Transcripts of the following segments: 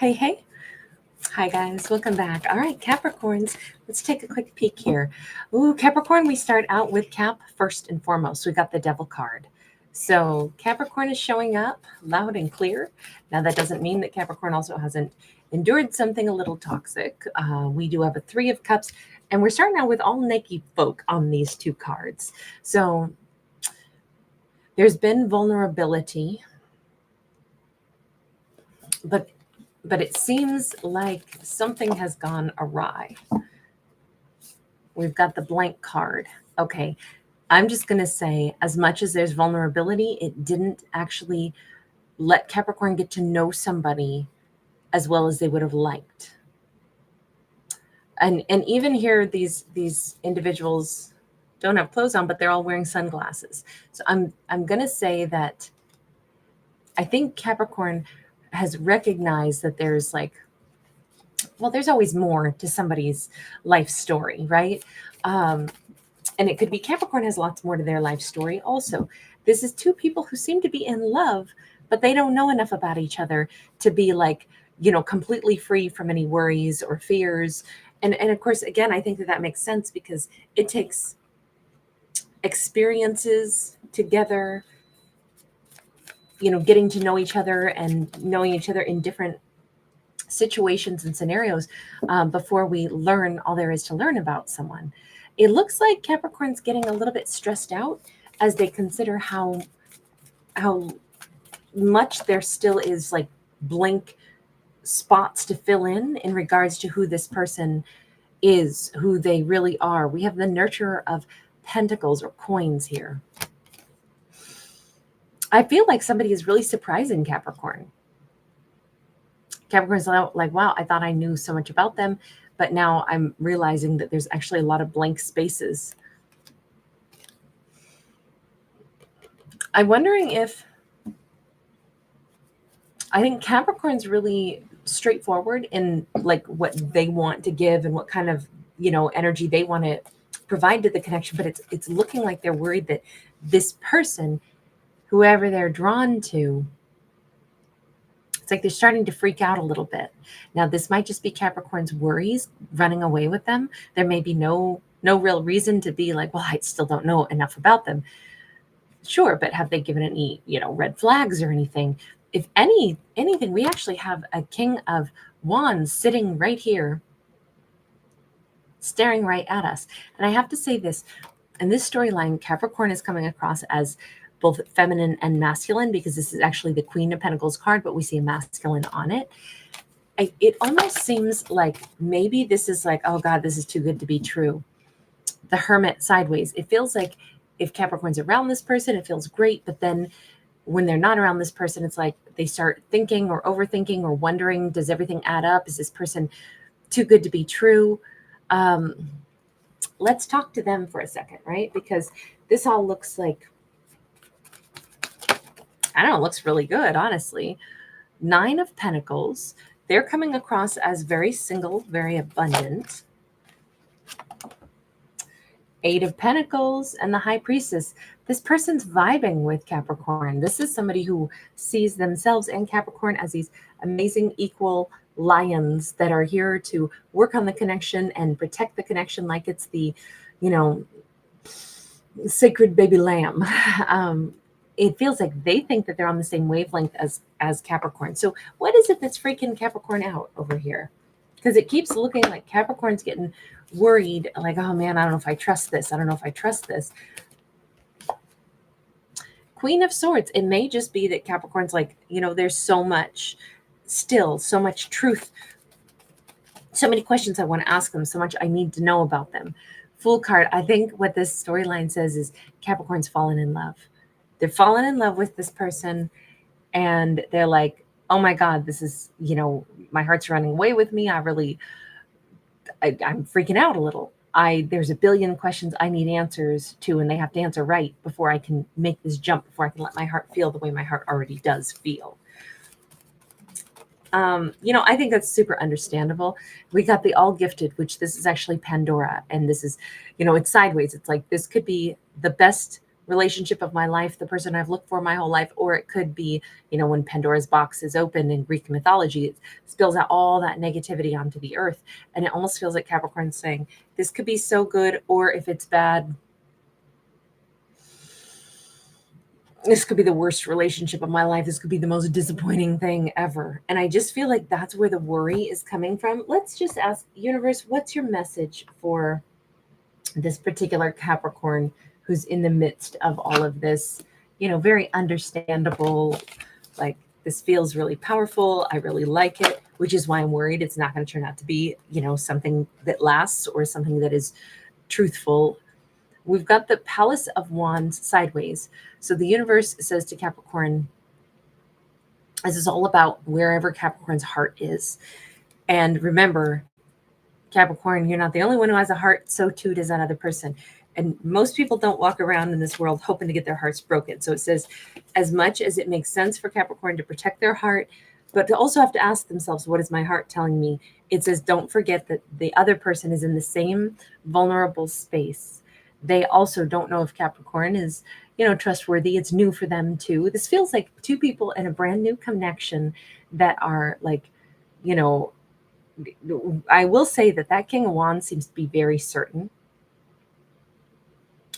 Hey, hey. Hi, guys. Welcome back. All right, Capricorns, let's take a quick peek here. Ooh, Capricorn, we start out with Cap first and foremost. We got the Devil card. So Capricorn is showing up loud and clear. Now, that doesn't mean that Capricorn also hasn't endured something a little toxic. We do have a Three of Cups, and we're starting out with all naked folk on these two cards. So there's been vulnerability, but it seems like something has gone awry. We've got the blank card. Okay, I'm just going to say, as much as there's vulnerability, it didn't actually let Capricorn get to know somebody as well as they would have liked. And even here, these individuals don't have clothes on, but they're all wearing sunglasses. So I'm going to say that I think Capricorn has recognized that there's there's always more to somebody's life story, right? And it could be Capricorn has lots more to their life story also. This is two people who seem to be in love, but they don't know enough about each other to be completely free from any worries or fears. And of course, again, I think that makes sense because it takes experiences together, getting to know each other and knowing each other in different situations and scenarios before we learn all there is to learn about someone. It looks like Capricorn's getting a little bit stressed out as they consider how much there still is blank spots to fill in regards to who this person is, who they really are. We have the nurturer of pentacles or coins here. I feel like somebody is really surprising Capricorn. Capricorn's like, wow, I thought I knew so much about them, but now I'm realizing that there's actually a lot of blank spaces. I'm wondering if, I think Capricorn's really straightforward in what they want to give and what kind of, energy they want to provide to the connection, but it's looking like they're worried that this person, whoever they're drawn to, it's like they're starting to freak out a little bit. Now, this might just be Capricorn's worries running away with them. There may be no real reason to be like, well, I still don't know enough about them. Sure, but have they given any, red flags or anything? If anything, we actually have a King of Wands sitting right here, staring right at us. And I have to say this, in this storyline, Capricorn is coming across as both feminine and masculine, because this is actually the Queen of Pentacles card, but we see a masculine on it. It almost seems like maybe this is like, oh God, this is too good to be true. The Hermit sideways. It feels like if Capricorn's around this person, it feels great. But then when they're not around this person, it's like they start thinking or overthinking or wondering, does everything add up? Is this person too good to be true? Let's talk to them for a second, right? Because this all looks like, I don't know, it looks really good, honestly. 9 of Pentacles. They're coming across as very single, very abundant. 8 of Pentacles and the High Priestess. This person's vibing with Capricorn. This is somebody who sees themselves and Capricorn as these amazing equal lions that are here to work on the connection and protect the connection like it's the, sacred baby lamb. It feels like they think that they're on the same wavelength as Capricorn. So what is it that's freaking Capricorn out over here? Because it keeps looking like Capricorn's getting worried, like, oh man, I don't know if I trust this. I don't know if I trust this. Queen of Swords. It may just be that Capricorn's like, there's so much still, so much truth, so many questions I want to ask them, so much I need to know about them. Fool card. I think what this storyline says is Capricorn's fallen in love. They're falling in love with this person, and they're like, oh my God, this is, my heart's running away with me. I'm freaking out a little. There's a billion questions I need answers to, and they have to answer right before I can make this jump, before I can let my heart feel the way my heart already does feel. I think that's super understandable. We got the All Gifted, which this is actually Pandora, and this is, it's sideways. It's like, this could be the best relationship of my life, the person I've looked for my whole life, or it could be, when Pandora's box is open in Greek mythology, it spills out all that negativity onto the earth. And it almost feels like Capricorn's saying, this could be so good, or if it's bad, this could be the worst relationship of my life. This could be the most disappointing thing ever. And I just feel like that's where the worry is coming from. Let's just ask, universe, what's your message for this particular Capricorn who's in the midst of all of this, very understandable, like, this feels really powerful. I really like it, which is why I'm worried it's not going to turn out to be, something that lasts or something that is truthful. We've got the Palace of Wands sideways. So the universe says to Capricorn, this is all about wherever Capricorn's heart is. And remember, Capricorn, you're not the only one who has a heart. So too does another person. And most people don't walk around in this world hoping to get their hearts broken. So it says, as much as it makes sense for Capricorn to protect their heart, but to also have to ask themselves, what is my heart telling me? It says, don't forget that the other person is in the same vulnerable space. They also don't know if Capricorn is, trustworthy. It's new for them too. This feels like two people in a brand new connection that are like, I will say that King of Wands seems to be very certain.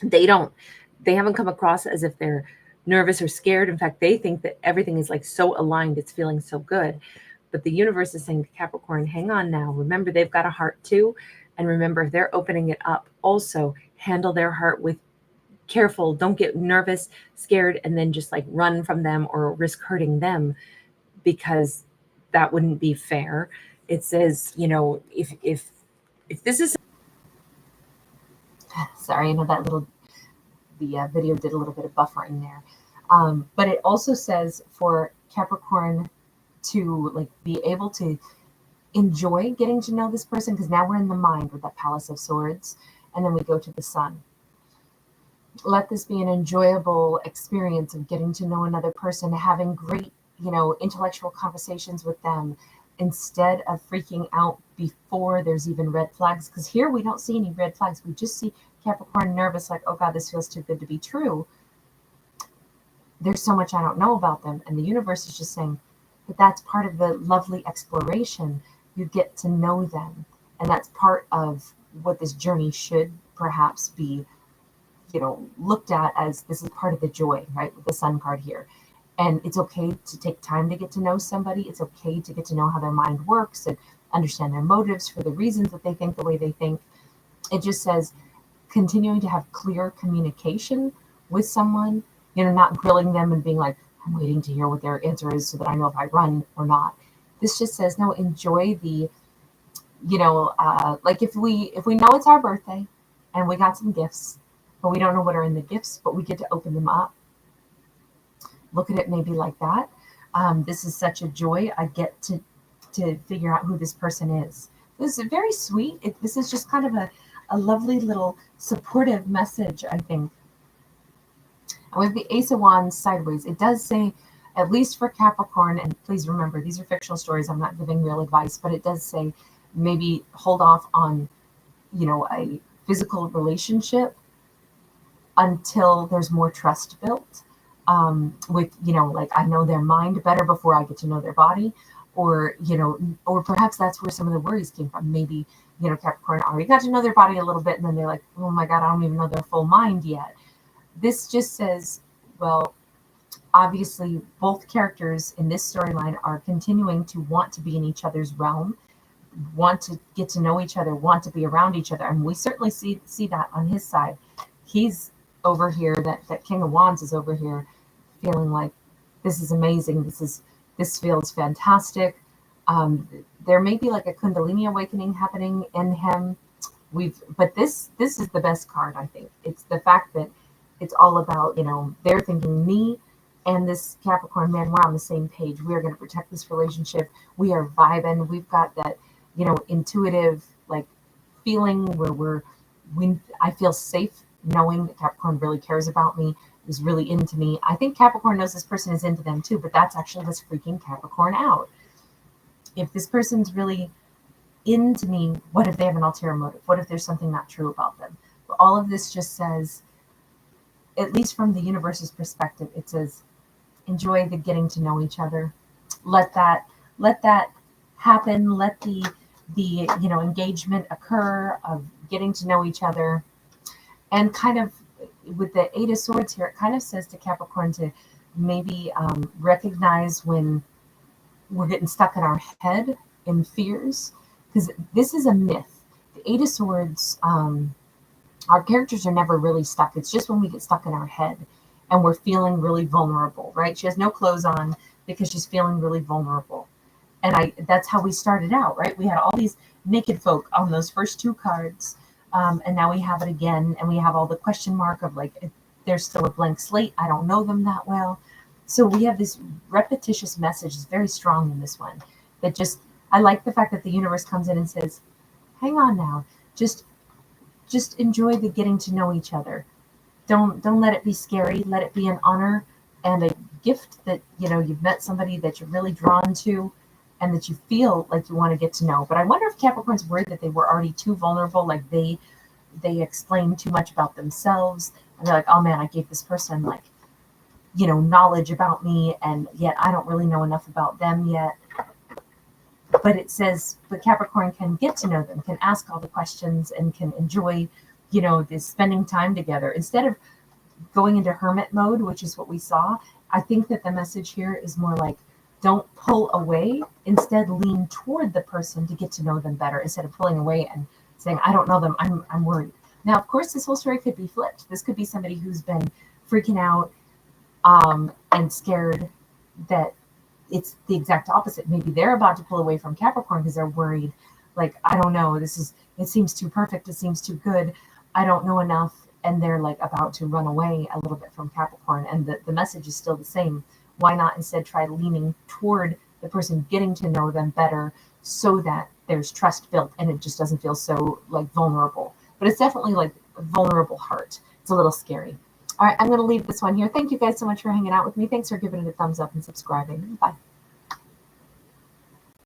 They haven't come across as if they're nervous or scared. In fact, they think that everything is like so aligned. It's feeling so good. But the universe is saying to Capricorn, hang on now. Remember, they've got a heart too. And remember, if they're opening it up, also handle their heart with careful. Don't get nervous, scared, and then just like run from them or risk hurting them, because that wouldn't be fair. It says, if this is, sorry, I know that the video did a little bit of buffering there. But it also says for Capricorn to like be able to enjoy getting to know this person, because now we're in the mind with that Palace of Swords, and then we go to the Sun. Let this be an enjoyable experience of getting to know another person, having great, intellectual conversations with them, instead of freaking out before there's even red flags. Because here we don't see any red flags. We just see Capricorn nervous, like, oh God, this feels too good to be true. There's so much I don't know about them. And the universe is just saying that that's part of the lovely exploration. You get to know them. And that's part of what this journey should perhaps be, looked at as, this is part of the joy, right? With the Sun card here. And it's okay to take time to get to know somebody. It's okay to get to know how their mind works and understand their motives for the reasons that they think the way they think. It just says continuing to have clear communication with someone, not grilling them and being like, I'm waiting to hear what their answer is so that I know if I run or not. This just says, no, enjoy the, like if we know it's our birthday and we got some gifts, but we don't know what are in the gifts, but we get to open them up. Look at it maybe like that. This is such a joy. I get to figure out who this person is. This is very sweet. This is just kind of a lovely little supportive message, I think. And with the Ace of Wands sideways, it does say, at least for Capricorn, and please remember, these are fictional stories. I'm not giving real advice, but it does say maybe hold off on, a physical relationship until there's more trust built. With, like, I know their mind better before I get to know their body, or, or perhaps that's where some of the worries came from. Maybe, Capricorn already got to know their body a little bit, and then they're like, oh my God, I don't even know their full mind yet. This just says, well, obviously both characters in this storyline are continuing to want to be in each other's realm, want to get to know each other, want to be around each other. And we certainly see that on his side. He's over here, that King of Wands is over here feeling like, this is amazing. This feels fantastic. There may be like a Kundalini awakening happening in him. But this is the best card, I think. It's the fact that it's all about, they're thinking, me and this Capricorn man, we're on the same page. We are going to protect this relationship. We are vibing. We've got that, intuitive like feeling where I feel safe knowing that Capricorn really cares about me, is really into me. I think Capricorn knows this person is into them too, but that's actually what's freaking Capricorn out. If this person's really into me, what if they have an ulterior motive? What if there's something not true about them? But all of this just says, at least from the universe's perspective, it says, enjoy the getting to know each other. Let that happen. Let the engagement occur of getting to know each other. And kind of with the Eight of Swords here, it kind of says to Capricorn to maybe recognize when we're getting stuck in our head in fears, because this is a myth. The Eight of Swords, our characters are never really stuck. It's just when we get stuck in our head and we're feeling really vulnerable, right? She has no clothes on because she's feeling really vulnerable. And that's how we started out, right? We had all these naked folk on those first two cards. And now we have it again. And we have all the question mark of like, there's still a blank slate. I don't know them that well. So we have this repetitious message. It's very strong in this one. That just, I like the fact that the universe comes in and says, hang on now. Just enjoy the getting to know each other. Don't let it be scary. Let it be an honor and a gift that, you've met somebody that you're really drawn to and that you feel like you want to get to know. But I wonder if Capricorn's worried that they were already too vulnerable, like they explained too much about themselves. And they're like, oh man, I gave this person like, knowledge about me, and yet I don't really know enough about them yet. But it says, but Capricorn can get to know them, can ask all the questions, and can enjoy, this spending time together. Instead of going into hermit mode, which is what we saw, I think that the message here is more like, don't pull away. Instead, lean toward the person to get to know them better, instead of pulling away and saying, I don't know them, I'm worried. Now, of course, this whole story could be flipped. This could be somebody who's been freaking out and scared that it's the exact opposite. Maybe they're about to pull away from Capricorn because they're worried. Like, I don't know, it seems too perfect. It seems too good. I don't know enough. And they're like about to run away a little bit from Capricorn. And the message is still the same. Why not instead try leaning toward the person, getting to know them better so that there's trust built and it just doesn't feel so like vulnerable. But it's definitely like a vulnerable heart. It's a little scary. All right, I'm going to leave this one here. Thank you guys so much for hanging out with me. Thanks for giving it a thumbs up and subscribing. Bye.